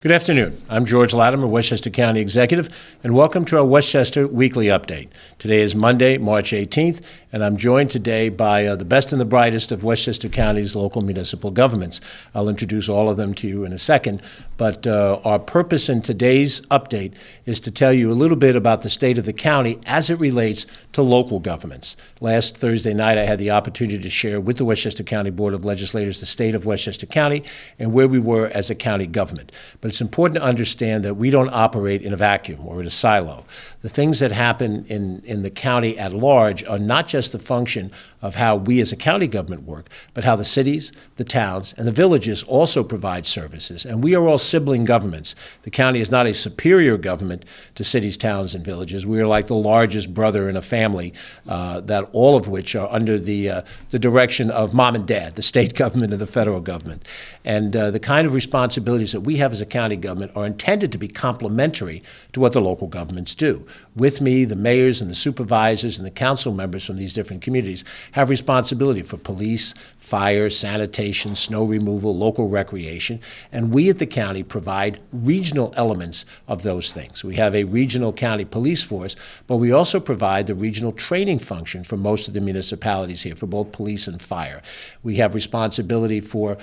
Good afternoon. I'm George Latimer, Westchester County Executive, and welcome to our Westchester Weekly Update. Today is Monday, March 18th, and I'm joined today by the best and the brightest of Westchester County's local municipal governments. I'll introduce all of them to you in a second, but our purpose in today's update is to tell you a little bit about the state of the county as it relates to local governments. Last Thursday night, I had the opportunity to share with the Westchester County Board of Legislators the state of Westchester County and where we were as a county government. But it's important to understand that we don't operate in a vacuum or in a silo. The things that happen in the county at large are not just the function of how we as a county government work, but how the cities, the towns, and the villages also provide services. And we are all sibling governments. The county is not a superior government to cities, towns, and villages. We are like the largest brother in a family, that all of which are under the direction of mom and dad, the state government and the federal government. And the kind of responsibilities that we have as a county government are intended to be complementary to what the local governments do. With me, the mayors and the supervisors and the council members from these different communities have responsibility for police, fire, sanitation, snow removal, local recreation, and we at the county provide regional elements of those things. We have a regional county police force, but we also provide the regional training function for most of the municipalities here, for both police and fire. We have responsibility for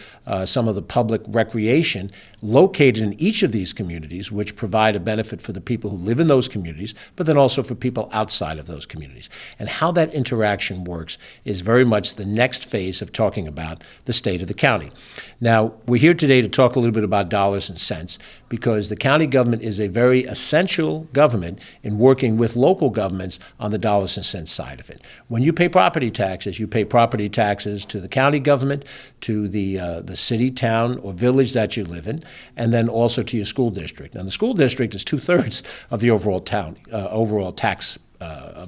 some of the public recreation located in each of these communities, which provide a benefit for the people who live in those communities, but then also for people outside of those communities. And how that interaction works is very much the next phase of talking about the state of the county. Now, we're here today to talk a little bit about dollars and cents, because the county government is a very essential government in working with local governments on the dollars and cents side of it. When you pay property taxes, you pay property taxes to the county government, to the city, town, or village that you live in, and then also to your school district. Now, the school district is 2/3 of the overall tax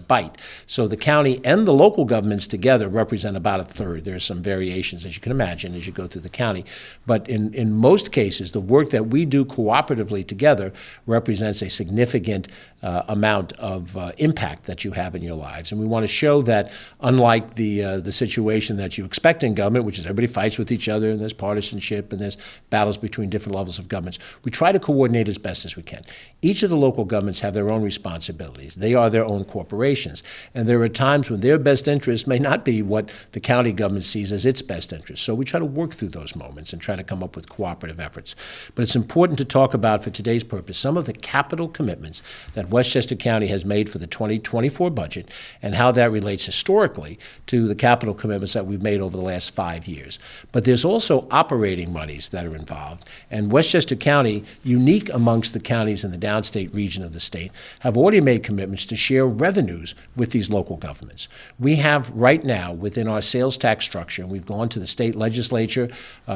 bite. So the county and the local governments together represent about 1/3. There are some variations, as you can imagine, as you go through the county. But in most cases, the work that we do cooperatively together represents a significant amount of impact that you have in your lives. And we want to show that, unlike the situation that you expect in government, which is everybody fights with each other and there's partisanship and there's battles between different levels of governments, we try to coordinate as best as we can. Each of the local governments have their own responsibilities. They are their own corporations. And there are times when their best interest may not be what the county government sees as its best interest. So we try to work through those moments and try to come up with cooperative efforts. But it's important to talk about, for today's purpose, some of the capital commitments that Westchester County has made for the 2024 budget and how that relates historically to the capital commitments that we've made over the last 5 years. But there's also operating monies that are involved. And Westchester County, unique amongst the counties in the downstate region of the state, have already made commitments to share revenues with these local governments. We have right now within our sales tax structure, and we've gone to the state legislature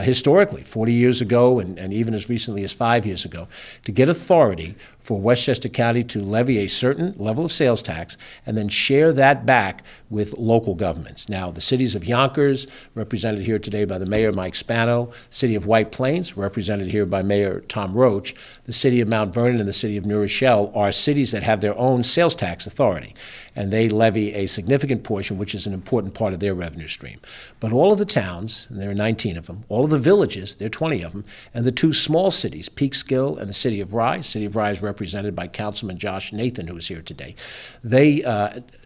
historically, 40 years ago and even as recently as 5 years ago, to get authority for Westchester County to levy a certain level of sales tax and then share that back with local governments. Now, the cities of Yonkers, represented here today by the Mayor Mike Spano, city of White Plains, represented here by Mayor Tom Roach, the city of Mount Vernon and the city of New Rochelle are cities that have their own sales tax authority, and they levy a significant portion, which is an important part of their revenue stream. But all of the towns, and there are 19 of them, all of the villages, there are 20 of them, and the two small cities, Peekskill and the city of Rise represented by Councilman Josh Nathan, who is here today, they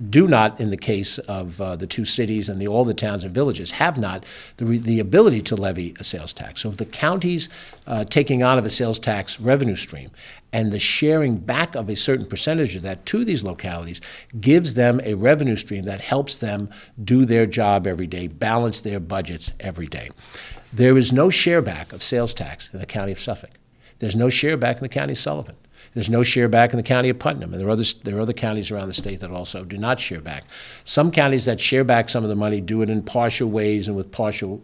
do not, in the case of the two cities and all the towns and villages, have not the ability to levy a sales tax. So the county's taking on of a sales tax revenue stream and the sharing back of a certain percentage of that to these localities gives them a revenue stream that helps them do their job every day, balance their budgets every day. There is no share back of sales tax in the county of Suffolk. There's no share back in the county of Sullivan. There's no share back in the county of Putnam, and there are other counties around the state that also do not share back. Some counties that share back some of the money do it in partial ways and with partial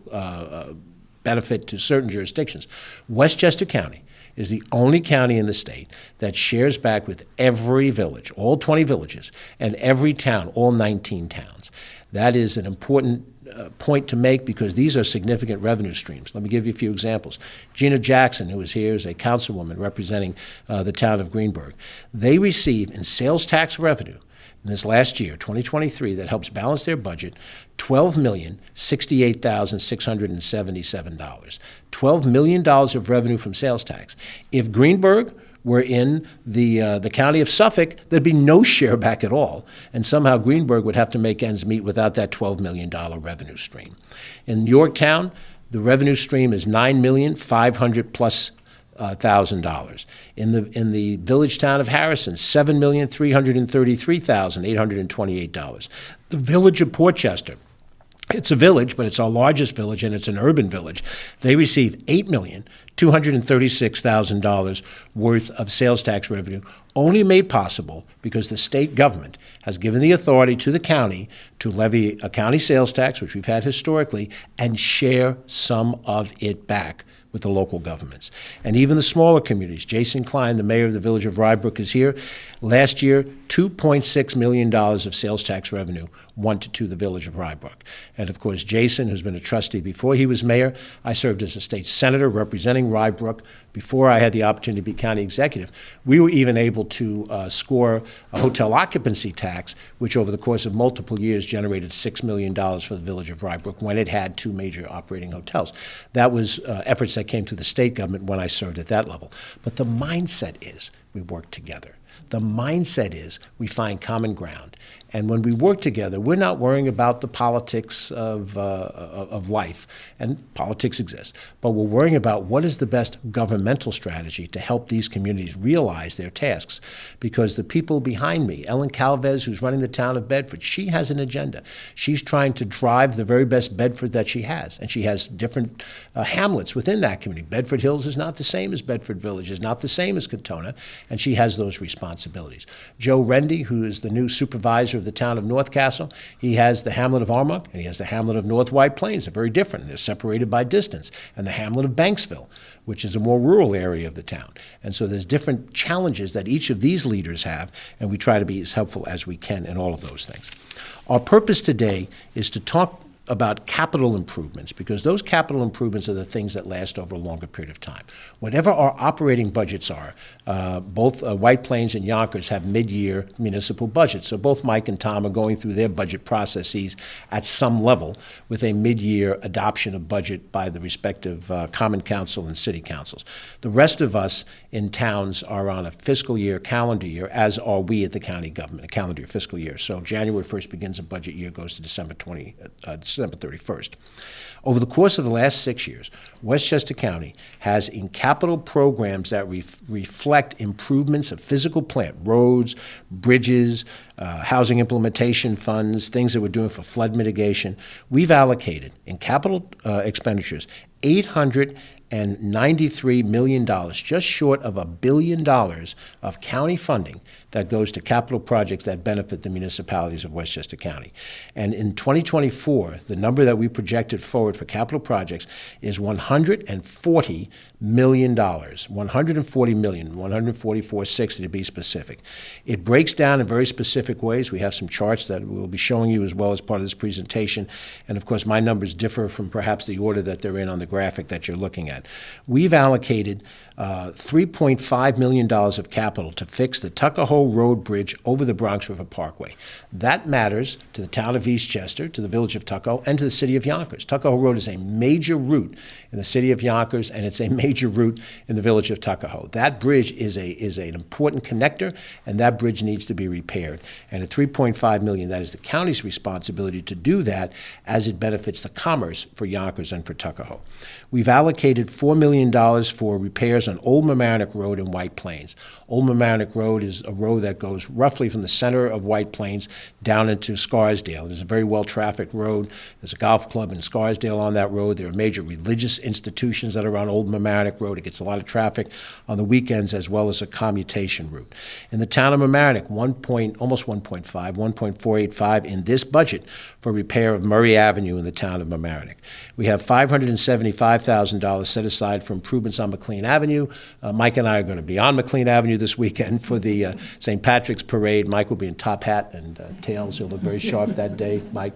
benefit to certain jurisdictions. Westchester County is the only county in the state that shares back with every village, all 20 villages, and every town, all 19 towns. That is an important point to make because these are significant revenue streams. Let me give you a few examples. Gina Jackson, who is here, is a councilwoman representing the town of Greenburgh. They receive in sales tax revenue in this last year, 2023, that helps balance their budget, $12,068,677. $12 million of revenue from sales tax. If Greenburgh were in the county of Suffolk, there'd be no share back at all. And somehow Greenburgh would have to make ends meet without that $12 million revenue stream. In Yorktown, the revenue stream is $9,500,000+. In the village town of Harrison, $7,333,828. The village of Portchester, it's a village, but it's our largest village, and it's an urban village. They receive $8,236,000 worth of sales tax revenue, only made possible because the state government has given the authority to the county to levy a county sales tax, which we've had historically, and share some of it back with the local governments. And even the smaller communities. Jason Klein, the mayor of the village of Rybrook, is here. Last year, $2.6 million of sales tax revenue went to the village of Rybrook. And of course, Jason, who's been a trustee before he was mayor, I served as a state senator representing Rybrook before I had the opportunity to be county executive. We were even able to score a hotel occupancy tax, which over the course of multiple years generated $6 million for the village of Rybrook when it had two major operating hotels. That was efforts that came through the state government when I served at that level. But the mindset is we work together. The mindset is we find common ground. And when we work together, we're not worrying about the politics of life, and politics exists, but we're worrying about what is the best governmental strategy to help these communities realize their tasks. Because the people behind me, Ellen Calvez, who's running the town of Bedford, she has an agenda. She's trying to drive the very best Bedford that she has, and she has different hamlets within that community. Bedford Hills is not the same as Bedford Village, is not the same as Katona, and she has those responsibilities. Joe Rendy, who is the new supervisor of the town of North Castle, he has the hamlet of Armonk and he has the hamlet of North White Plains. They're very different. They're separated by distance. And the hamlet of Banksville, which is a more rural area of the town. And so there's different challenges that each of these leaders have, and we try to be as helpful as we can in all of those things. Our purpose today is to talk about capital improvements, because those capital improvements are the things that last over a longer period of time. Whatever our operating budgets are, both White Plains and Yonkers have mid-year municipal budgets. So both Mike and Tom are going through their budget processes at some level with a mid-year adoption of budget by the respective Common Council and City Councils. The rest of us in towns are on a fiscal year, calendar year, as are we at the county government, a calendar year, fiscal year. So January 1st begins a budget year, goes to December 31st. Over the course of the last 6 years, Westchester County has in capital programs that reflect improvements of physical plant, roads, bridges, housing implementation funds, things that we're doing for flood mitigation. We've allocated in capital expenditures $893 million, just short of $1 billion of county funding that goes to capital projects that benefit the municipalities of Westchester County. And in 2024, the number that we projected forward for capital projects is $140 million, $140 million, $144.60 to be specific. It breaks down in very specific ways. We have some charts that we'll be showing you as well as part of this presentation. And of course, my numbers differ from perhaps the order that they're in on the graphic that you're looking at. We've allocated $3.5 million of capital to fix the Tuckahoe Road Bridge over the Bronx River Parkway. That matters to the town of Eastchester, to the village of Tuckahoe, and to the city of Yonkers. Tuckahoe Road is a major route in the city of Yonkers, and it's a major route in the village of Tuckahoe. That bridge is an important connector, and that bridge needs to be repaired. And at $3.5 million, that is the county's responsibility to do that as it benefits the commerce for Yonkers and for Tuckahoe. We've allocated $4 million for repairs on Old Mamaroneck Road in White Plains. Old Mamaroneck Road is a road that goes roughly from the center of White Plains down into Scarsdale. It is a very well-trafficked road. There's a golf club in Scarsdale on that road. There are major religious institutions that are on Old Mamaroneck Road. It gets a lot of traffic on the weekends as well as a commutation route. In the town of Mamaroneck, almost 1.485 in this budget for repair of Murray Avenue in the town of Mamaroneck. We have $575,000 set aside for improvements on McLean Avenue. Mike and I are going to be on McLean Avenue this weekend for the St. Patrick's Parade. Mike will be in top hat and tails. He'll look very sharp that day. Mike,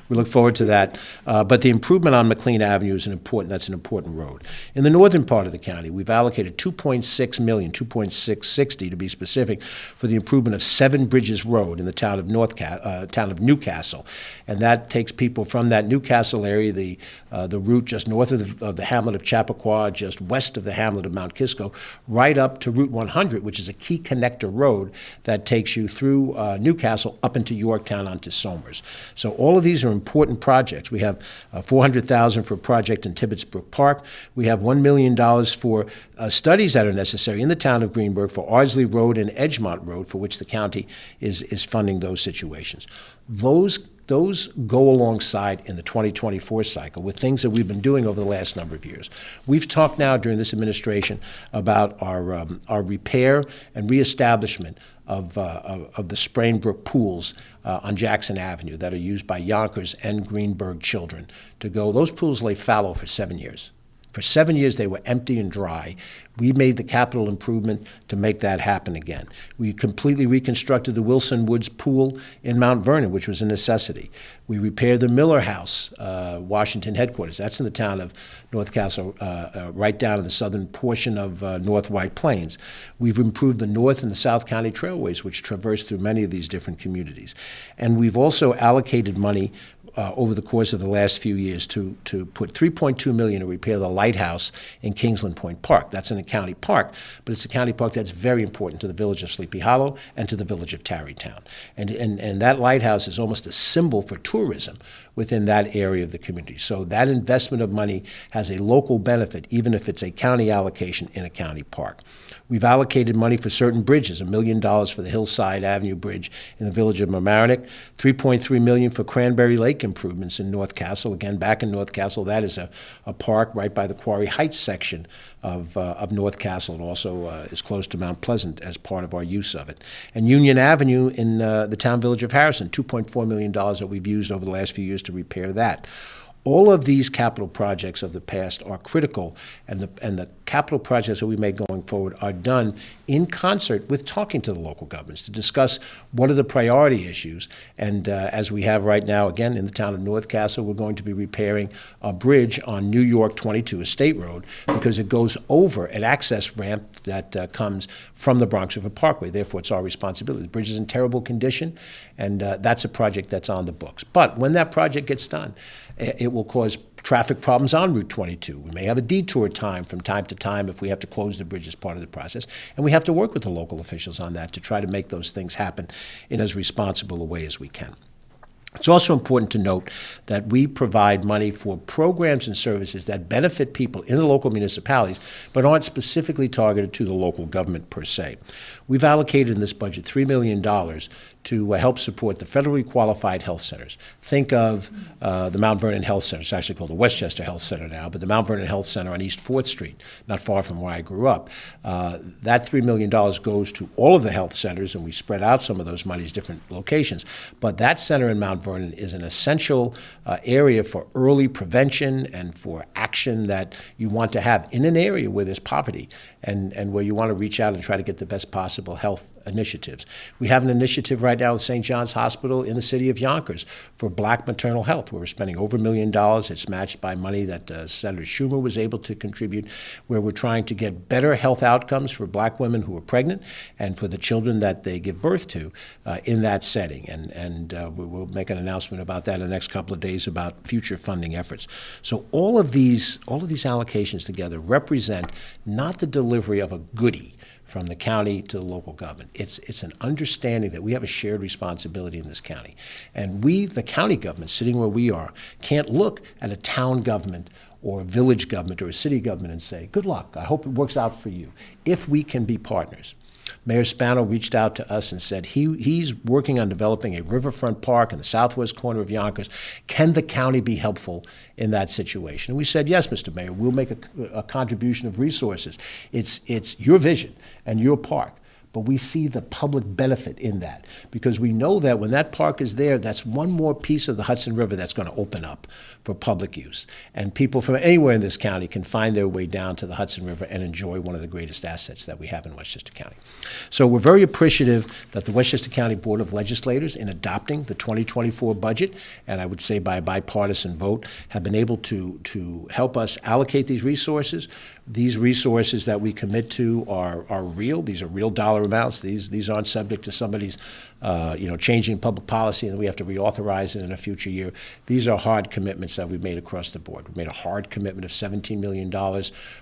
We look forward to that. But the improvement on McLean Avenue is that's an important road. In the northern part of the county, we've allocated $2.6 million, 2.660 to be specific, for the improvement of 7 Bridges Road in the town of Newcastle. And that takes people from that Newcastle area, the route just north of the hamlet of Chappaqua, just west of the hamlet of Mount Kisco, right up to Route 100, which is a key connector road that takes you through Newcastle up into Yorktown onto Somers. So all of these are important projects. We have $400,000 for a project in Tibbetts Brook Park. We have $1 million for studies that are necessary in the town of Greenburgh for Ardsley Road and Edgemont Road, for which the county is funding those situations. Those go alongside in the 2024 cycle with things that we've been doing over the last number of years. We've talked now during this administration about our repair and reestablishment of the Sprainbrook pools on Jackson Avenue that are used by Yonkers and Greenburgh children to go. Those pools lay fallow for 7 years. For 7 years, they were empty and dry. We made the capital improvement to make that happen again. We completely reconstructed the Wilson Woods pool in Mount Vernon, which was a necessity. We repaired the Miller House, Washington headquarters. That's in the town of North Castle, right down in the southern portion of North White Plains. We've improved the North and the South County trailways, which traverse through many of these different communities. And we've also allocated money over the course of the last few years to put $3.2 million to repair the lighthouse in Kingsland Point Park. That's in a county park, but it's a county park that's very important to the village of Sleepy Hollow and to the village of Tarrytown. And that lighthouse is almost a symbol for tourism within that area of the community. So that investment of money has a local benefit, even if it's a county allocation in a county park. We've allocated money for certain bridges, $1 million for the Hillside Avenue Bridge in the village of Mamaroneck, $3.3 million for Cranberry Lake improvements in North Castle. Again, back in North Castle, that is a park right by the Quarry Heights section of North Castle. It also is close to Mount Pleasant as part of our use of it. And Union Avenue in the town village of Harrison, $2.4 million that we've used over the last few years to repair that. All of these capital projects of the past are critical, and the capital projects that we make going forward are done in concert with talking to the local governments to discuss what are the priority issues. And as we have right now, again, in the town of North Castle, we're going to be repairing a bridge on New York 22 Estate Road because it goes over an access ramp that comes from the Bronx River Parkway. Therefore, it's our responsibility. The bridge is in terrible condition, and that's a project that's on the books. But when that project gets done, it will cause traffic problems on Route 22. We may have a detour time from time to time if we have to close the bridge as part of the process. And we have to work with the local officials on that to try to make those things happen in as responsible a way as we can. It's also important to note that we provide money for programs and services that benefit people in the local municipalities, but aren't specifically targeted to the local government per se. We've allocated in this budget $3 million to help support the federally qualified health centers. Think of the Mount Vernon Health Center. It's actually called the Westchester Health Center now, but the Mount Vernon Health Center on East 4th Street, not far from where I grew up. That $3 million goes to all of the health centers, and we spread out some of those monies different locations. But that center in Mount Vernon is an essential area for early prevention and for action that you want to have in an area where there's poverty and where you want to reach out and try to get the best possible health initiatives. We have an initiative right now at St. John's Hospital in the city of Yonkers for black maternal health, where we're spending over $1 million. It's matched by money that Senator Schumer was able to contribute, where we're trying to get better health outcomes for black women who are pregnant and for the children that they give birth to in that setting. And we will make an announcement about that in the next couple of days about future funding efforts. So all of these allocations together represent not the delivery of a goodie from the county to the local government. It's an understanding that we have a shared responsibility in this county. And we, the county government, sitting where we are, can't look at a town government or a village government or a city government and say, good luck, I hope it works out for you, if we can be partners. Mayor Spano reached out to us and said he's working on developing a riverfront park in the southwest corner of Yonkers. Can the county be helpful in that situation? And we said, yes, Mr. Mayor, we'll make a contribution of resources. It's your vision and your park. but we see the public benefit in that, because we know that when that park is there, that's one more piece of the Hudson River that's going to open up for public use. And people from anywhere in this county can find their way down to the Hudson River and enjoy one of the greatest assets that we have in Westchester County. So we're very appreciative that the Westchester County Board of Legislators, in adopting the 2024 budget, and I would say by a bipartisan vote, have been able to help us allocate these resources. These resources that we commit to are real. These are real dollar amounts. These aren't subject to somebody's changing public policy and we have to reauthorize it in a future year. These are hard commitments that we've made across the board. We've made a hard commitment of $17 million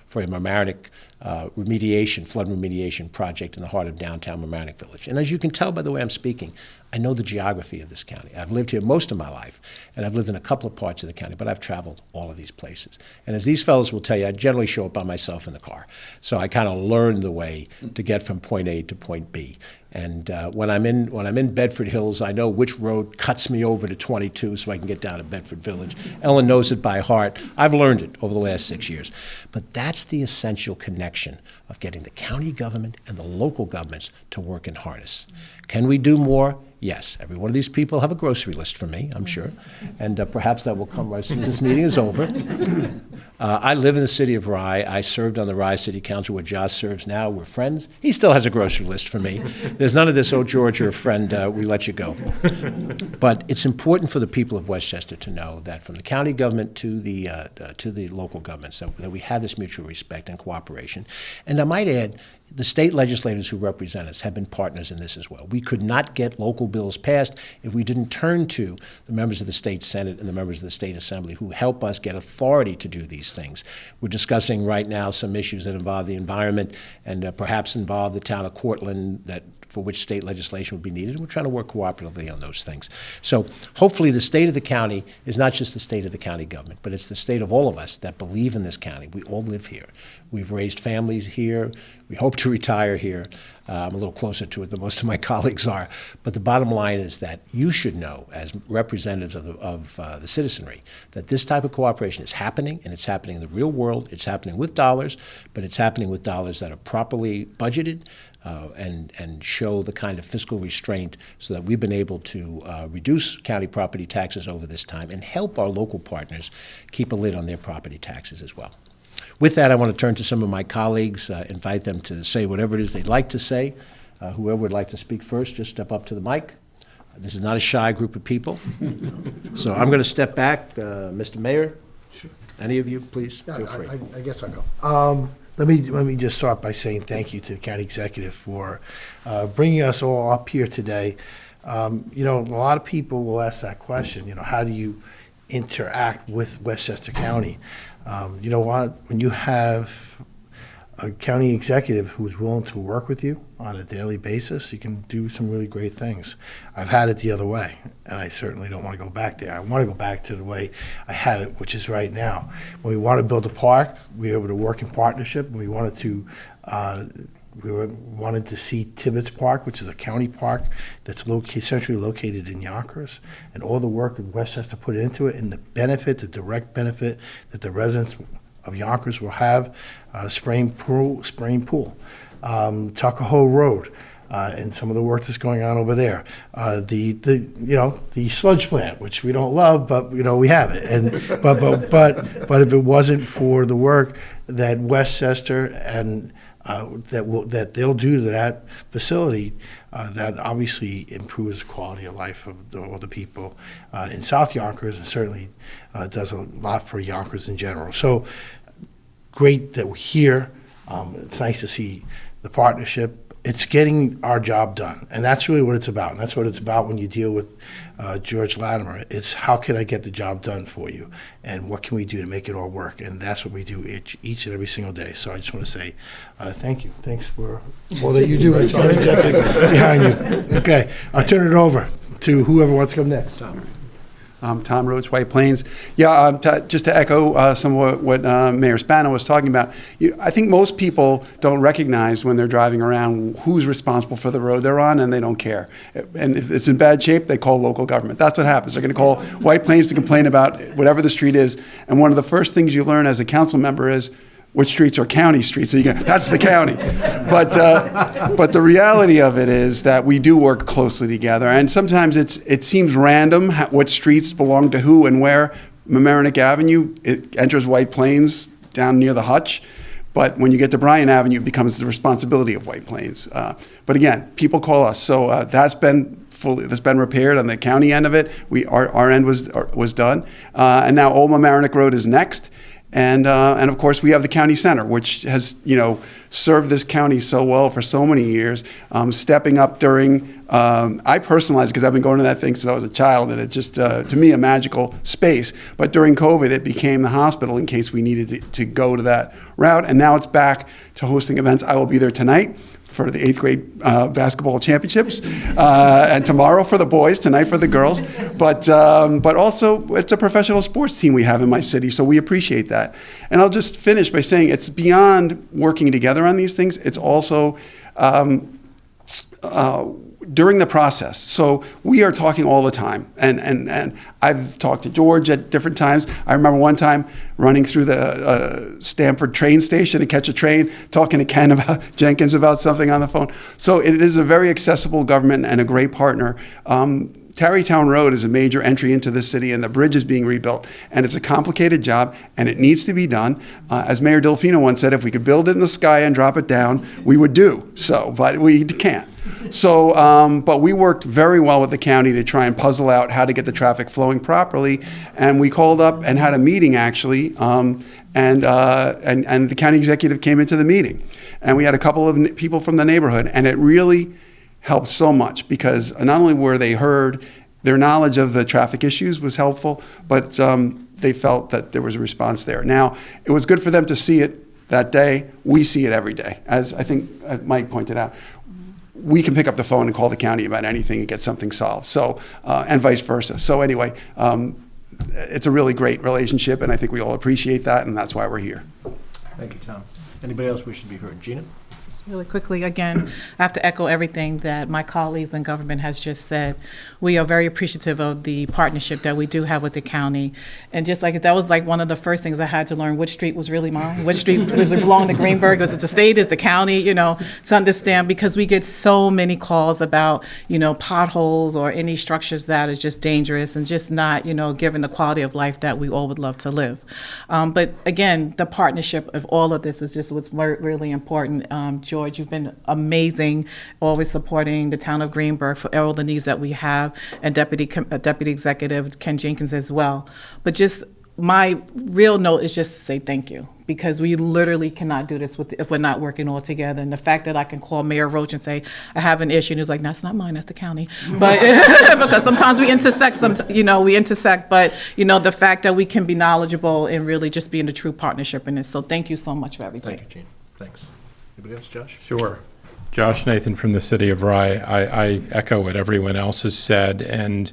for a Mamaroneck flood remediation project in the heart of downtown Mamaroneck Village. And as you can tell by the way I'm speaking, I know the geography of this county. I've lived here most of my life, and I've lived in a couple of parts of the county, but I've traveled all of these places. And as these fellows will tell you, I generally show up by myself in the car. So I kind of learn the way to get from point A to point B. And when I'm in Bedford Hills, I know which road cuts me over to 22 so I can get down to Bedford Village. Ellen knows it by heart. I've learned it over the last 6 years. But that's the essential connection of getting the county government and the local governments to work in harness. Can we do more? Yes. Every one of these people have a grocery list for me, I'm sure. And perhaps that will come right as soon as this meeting is over. I live in the city of Rye. I served on the Rye City Council where Josh serves now. We're friends. He still has a grocery list for me. There's none of this, oh, George, you're a friend, we let you go. But it's important for the people of Westchester to know that from the county government to the local governments, that we have this mutual respect and cooperation. And I might add, the state legislators who represent us have been partners in this as well. We could not get local bills passed if we didn't turn to the members of the state Senate and the members of the state Assembly who help us get authority to do these things. We're discussing right now some issues that involve the environment and perhaps involve the town of Cortland for which state legislation would be needed. We're trying to work cooperatively on those things. So hopefully the state of the county is not just the state of the county government, but it's the state of all of us that believe in this county. We all live here. We've raised families here. We hope to retire here. I'm a little closer to it than most of my colleagues are. But the bottom line is that you should know, as representatives of the citizenry, that this type of cooperation is happening, and it's happening in the real world. It's happening with dollars, but it's happening with dollars that are properly budgeted and show the kind of fiscal restraint so that we've been able to reduce county property taxes over this time and help our local partners keep a lid on their property taxes as well. With that, I want to turn to some of my colleagues, invite them to say whatever it is they'd like to say. Whoever would like to speak first, just step up to the mic. This is not a shy group of people. So I'm going to step back. Mr. Mayor, sure. Any of you, please, feel free. I guess I'll go. Let me just start by saying thank you to the county executive for bringing us all up here today. A lot of people will ask that question, how do you interact with Westchester County? You know what? When you have a county executive who's willing to work with you on a daily basis, you can do some really great things. I've had it the other way, and I certainly don't want to go back there. I want to go back to the way I have it, which is right now. When we want to build a park, we were able to work in partnership. We wanted to see Tibbetts Park, which is a county park that's centrally located in Yonkers, and all the work that Westchester put into it, and the direct benefit that the residents of Yonkers will have, spraying pool, Tuckahoe Road, and some of the work that's going on over there. The sludge plant, which we don't love, but we have it. And but if it wasn't for the work that Westchester and that they'll do to that facility, that obviously improves the quality of life of all the people in South Yonkers, and certainly does a lot for Yonkers in general. So great that we're here. It's nice to see the partnership. It's getting our job done, and that's really what it's about. And that's what it's about when you deal with George Latimer. It's how can I get the job done for you, and what can we do to make it all work? And that's what we do each and every single day. So I just want to say thank you. Thanks for all that you do as county executive behind you. Okay, I'll turn it over to whoever wants to come next. Tom Rhodes, White Plains. Yeah, just to echo some of what Mayor Spano was talking about, I think most people don't recognize when they're driving around who's responsible for the road they're on, and they don't care. And if it's in bad shape, they call local government. That's what happens. They're going to call White Plains to complain about whatever the street is. And one of the first things you learn as a council member is which streets are county streets. So that's the county. But the reality of it is that we do work closely together. And sometimes it seems random what streets belong to who and where. Mamaroneck Avenue, it enters White Plains down near the Hutch. But when you get to Bryan Avenue, it becomes the responsibility of White Plains. But again, people call us. So that's been repaired on the county end of it. Our end was done. And now Old Mamaroneck Road is next. And of course, we have the county center, which has, served this county so well for so many years, stepping up during, I personalized because I've been going to that thing since I was a child, and it's just, to me, a magical space. But during COVID, it became the hospital in case we needed to go to that route. And now it's back to hosting events. I will be there tonight for the 8th grade basketball championships, and tomorrow for the boys, tonight for the girls. But also, it's a professional sports team we have in my city, so we appreciate that. And I'll just finish by saying it's beyond working together on these things. It's also during the process. So we are talking all the time. And I've talked to George at different times. I remember one time running through the Stamford train station to catch a train, talking to Ken Jenkins about something on the phone. So it is a very accessible government and a great partner. Tarrytown Road is a major entry into the city, and the bridge is being rebuilt. And it's a complicated job, and it needs to be done. As Mayor Delfino once said, if we could build it in the sky and drop it down, we would do so, but we can't. So, but we worked very well with the county to try and puzzle out how to get the traffic flowing properly. And we called up and had a meeting, actually, and the county executive came into the meeting. And we had a couple of people from the neighborhood, and it really helped so much because not only were they heard, their knowledge of the traffic issues was helpful, but they felt that there was a response there. Now, it was good for them to see it that day. We see it every day. As I think Mike pointed out, we can pick up the phone and call the county about anything and get something solved. So, and vice versa. So anyway, it's a really great relationship, and I think we all appreciate that, and that's why we're here. Thank you, Tom. Anybody else wish to be heard? Gina? Just really quickly, again, I have to echo everything that my colleagues in government has just said. We are very appreciative of the partnership that we do have with the county. And just like, that was like one of the first things I had to learn, which street was really mine, which street does it belong to Greenberg, was it the state, is the county, to understand, because we get so many calls about, potholes or any structures that is just dangerous and just not, given the quality of life that we all would love to live. But again, the partnership of all of this is just what's really important. George, you've been amazing, always supporting the town of Greenberg for all the needs that we have, and Deputy Executive Ken Jenkins as well. But just my real note is just to say thank you, because we literally cannot do this if we're not working all together. And the fact that I can call Mayor Roach and say, I have an issue, and he's like, that's not mine, that's the county. But because sometimes we intersect, but the fact that we can be knowledgeable and really just be in the true partnership in this. So thank you so much for everything. Thank you, Gene. Thanks. Anybody else, Josh? Sure. Josh Nathan from the city of Rye. I echo what everyone else has said, and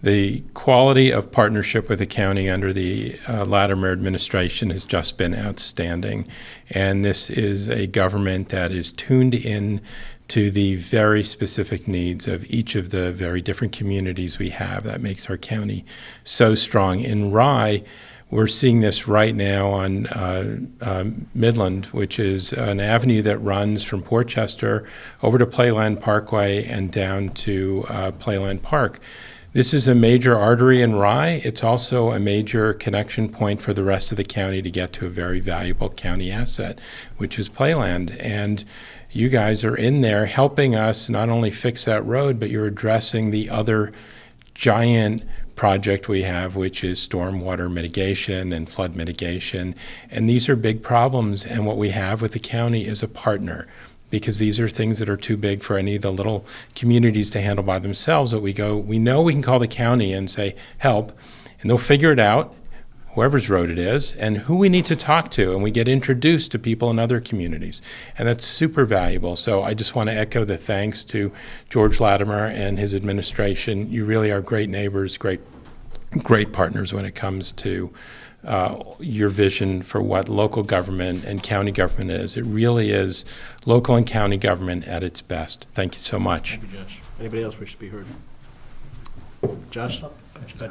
the quality of partnership with the county under the Latimer administration has just been outstanding. And this is a government that is tuned in to the very specific needs of each of the very different communities we have. That makes our county so strong. In Rye, we're seeing this right now on Midland, which is an avenue that runs from Portchester over to Playland Parkway and down to Playland Park. This is a major artery in Rye. It's also a major connection point for the rest of the county to get to a very valuable county asset, which is Playland. And you guys are in there helping us not only fix that road, but you're addressing the other giant project we have, which is stormwater mitigation and flood mitigation. And these are big problems. And what we have with the county is a partner, because these are things that are too big for any of the little communities to handle by themselves. But we know we can call the county and say, help, and they'll figure it out, whoever's road it is, and who we need to talk to, and we get introduced to people in other communities. And that's super valuable. So I just want to echo the thanks to George Latimer and his administration. You really are great neighbors, great partners when it comes to your vision for what local government and county government is. It really is local and county government at its best. Thank you so much. Thank you, Josh. Anybody else wish to be heard? Josh?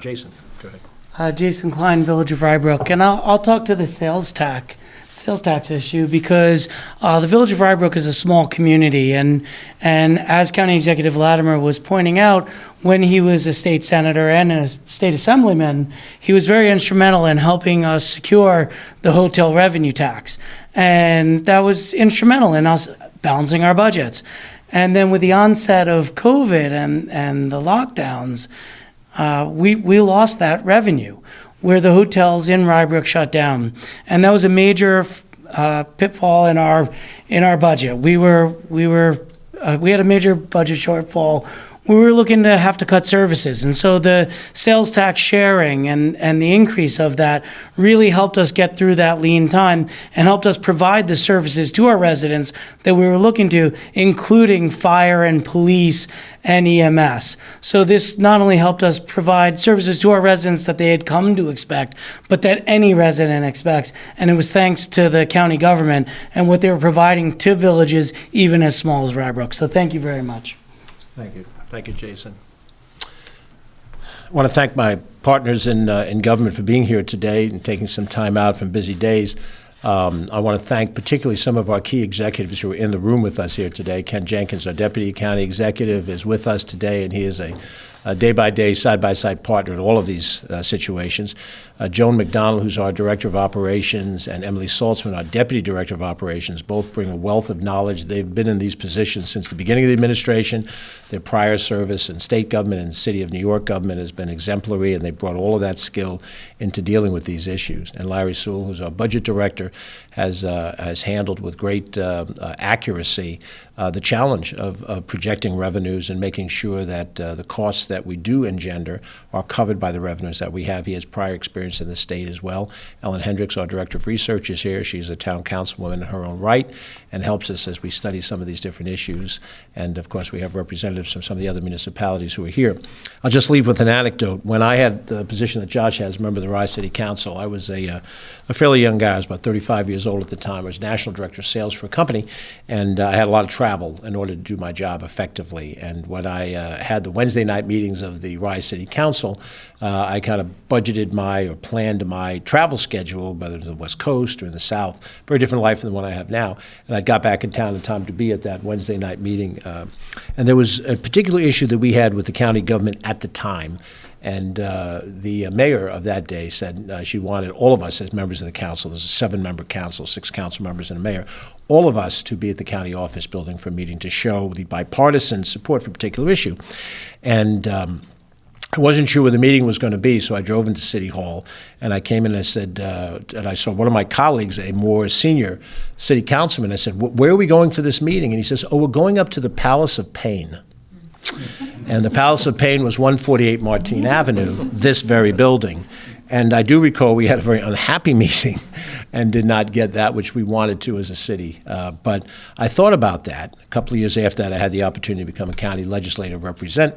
Jason, go ahead. Jason Klein, Village of Rybrook, and I'll talk to the sales tax sales tax issue because the Village of Rybrook is a small community, and as County Executive Latimer was pointing out, when he was a state senator and a state assemblyman, he was very instrumental in helping us secure the hotel revenue tax, and that was instrumental in us balancing our budgets. And then with the onset of COVID and the lockdowns, we lost that revenue, where the hotels in Rybrook shut down, and that was a major pitfall in our budget. We had a major budget shortfall. We were looking to have to cut services, and so the sales tax sharing and the increase of that really helped us get through that lean time and helped us provide the services to our residents that we were looking to, including fire and police and EMS. So this not only helped us provide services to our residents that they had come to expect, but that any resident expects, and it was thanks to the county government and what they were providing to villages, even as small as Rybrook. So thank you very much. Thank you. Thank you, Jason. I want to thank my partners in government for being here today and taking some time out from busy days. I want to thank particularly some of our key executives who are in the room with us here today. Ken Jenkins, our Deputy County Executive, is with us today, and he is a day-by-day, side-by-side partner in all of these situations. Joan McDonald, who's our Director of Operations, and Emily Saltzman, our Deputy Director of Operations, both bring a wealth of knowledge. They've been in these positions since the beginning of the administration. Their prior service in state government and city of New York government has been exemplary, and they brought all of that skill into dealing with these issues. And Larry Sewell, who's our Budget Director, has handled with great accuracy the challenge of projecting revenues and making sure that the costs that we do engender are covered by the revenues that we have. He has prior experience in the state as well. Ellen Hendricks, our Director of Research, is here. She's a town councilwoman in her own right and helps us as we study some of these different issues. And of course, we have representatives from some of the other municipalities who are here. I'll just leave with an anecdote. When I had the position that Josh has, member of the Rye City Council, I was a fairly young guy. I was about 35 years old at the time. I was National Director of Sales for a company, and I had a lot of travel in order to do my job effectively. And when I had the Wednesday night meetings of the Rye City Council, I kind of budgeted or planned my travel schedule, whether it's the West Coast or in the South. Very different life than the one I have now. And I got back in town in time to be at that Wednesday night meeting. And there was a particular issue that we had with the county government at the time. And the mayor of that day said she wanted all of us as members of the council, there's a 7-member council, 6 council members and a mayor, all of us to be at the county office building for a meeting to show the bipartisan support for a particular issue. And I wasn't sure where the meeting was going to be, so I drove into City Hall, and I came in and I said, and I saw one of my colleagues, a more senior city councilman. I said, where are we going for this meeting? And he says, we're going up to the Palace of Pain. And the Palace of Pain was 148 Martine Avenue, this very building. And I do recall we had a very unhappy meeting and did not get that which we wanted to as a city. But I thought about that. A couple of years after that, I had the opportunity to become a county legislator, represent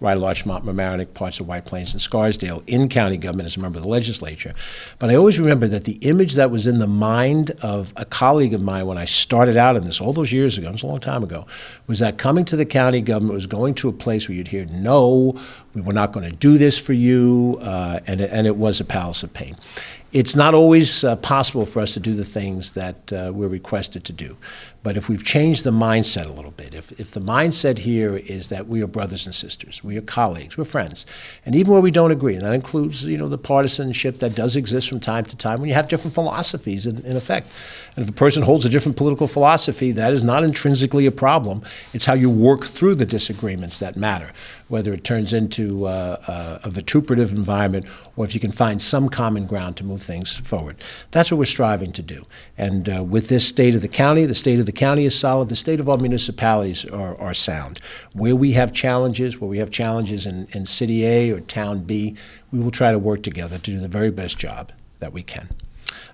Rye, Larchmont, Mamaroneck, parts of White Plains, and Scarsdale in county government as a member of the legislature. But I always remember that the image that was in the mind of a colleague of mine when I started out in this all those years ago, it was a long time ago, was that coming to the county government was going to a place where you'd hear, no, we're not going to do this for you, and it was a Palace of Pain. It's not always possible for us to do the things that we're requested to do. But if we've changed the mindset a little bit, if the mindset here is that we are brothers and sisters, we are colleagues, we're friends, and even where we don't agree, and that includes, the partisanship that does exist from time to time when you have different philosophies in effect. And if a person holds a different political philosophy, that is not intrinsically a problem. It's how you work through the disagreements that matter, whether it turns into a vituperative environment or if you can find some common ground to move things forward. That's what we're striving to do. And with this state of the county is solid. The state of our municipalities are sound. Where we have challenges, in City A or Town B, we will try to work together to do the very best job that we can.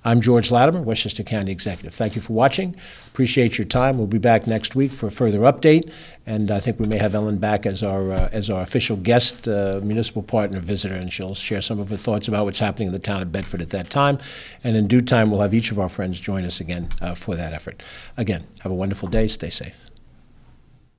I'm George Latimer, Westchester County Executive. Thank you for watching. Appreciate your time. We'll be back next week for a further update, and I think we may have Ellen back as our official guest municipal partner visitor, and she'll share some of her thoughts about what's happening in the town of Bedford at that time. And in due time, we'll have each of our friends join us again for that effort. Again, have a wonderful day. Stay safe.